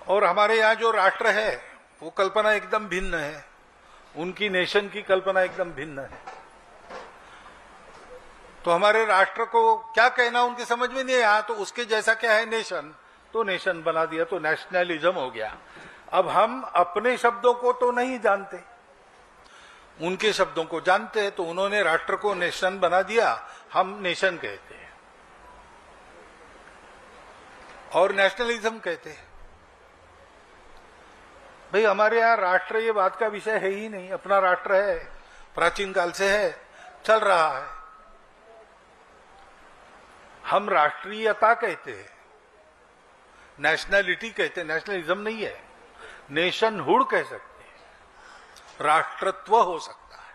और हमारे यहाँ जो राष्ट्र है वो कल्पना एकदम भिन्न है, उनकी नेशन की कल्पना एकदम भिन्न है। तो हमारे राष्ट्र को क्या कहना उनके समझ में नहीं आया, तो उसके जैसा क्या है नेशन, तो नेशन बना दिया, तो नेशनलिज्म हो गया। अब हम अपने शब्दों को तो नहीं जानते, उनके शब्दों को जानते हैं, तो उन्होंने राष्ट्र को नेशन बना दिया, हम नेशन कहते हैं और नेशनलिज्म कहते हैं। भाई हमारे यहां राष्ट्र ये बात का विषय है ही नहीं, अपना राष्ट्र है, प्राचीन काल से है, चल रहा है। हम राष्ट्रीयता कहते हैं, नेशनलिटी कहते हैं, नेशनलिज्म नहीं है। नेशनहुड कह सकते हैं, राष्ट्रत्व हो सकता है।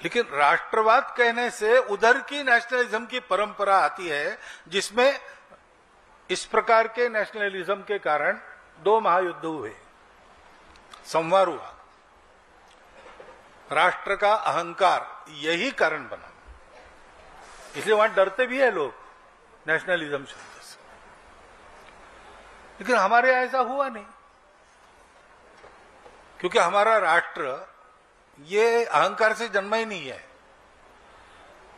लेकिन राष्ट्रवाद कहने से उधर की नेशनलिज्म की परंपरा आती है, जिसमें इस प्रकार के नेशनलिज्म के कारण 2 महायुद्ध हुए, संवार हुआ। राष्ट्र का अहंकार यही कारण बना, इसलिए वहां डरते भी है लोग नेशनलिज्म शब्द से। लेकिन हमारे यहां ऐसा हुआ नहीं, क्योंकि हमारा राष्ट्र ये अहंकार से जन्मा ही नहीं है।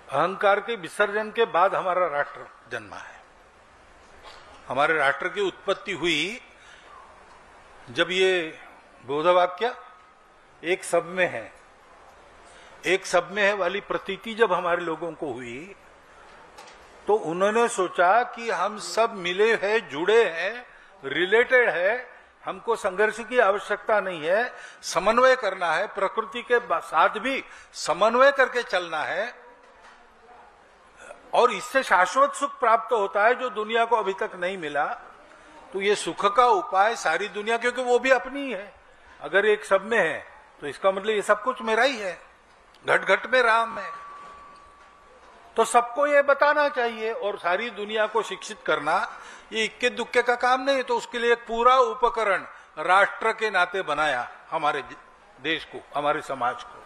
अहंकार के विसर्जन के बाद हमारा राष्ट्र जन्मा है। हमारे राष्ट्र की उत्पत्ति हुई जब ये बोधवाक्य एक सब में है, एक सब में है वाली प्रतीति जब हमारे लोगों को हुई, तो उन्होंने सोचा कि हम सब मिले हैं, जुड़े हैं, रिलेटेड है, हमको संघर्ष की आवश्यकता नहीं है, समन्वय करना है, प्रकृति के साथ भी समन्वय करके चलना है, और इससे शाश्वत सुख प्राप्त होता है जो दुनिया को अभी तक नहीं मिला। तो ये सुख का उपाय सारी दुनिया, क्योंकि वो भी अपनी ही है, अगर एक सब में है तो इसका मतलब ये सब कुछ मेरा ही है, घट घट में राम है। तो सबको ये बताना चाहिए और सारी दुनिया को शिक्षित करना ये इक्के दुक्के का काम नहीं है। तो उसके लिए एक पूरा उपकरण राष्ट्र के नाते बनाया हमारे देश को, हमारे समाज को।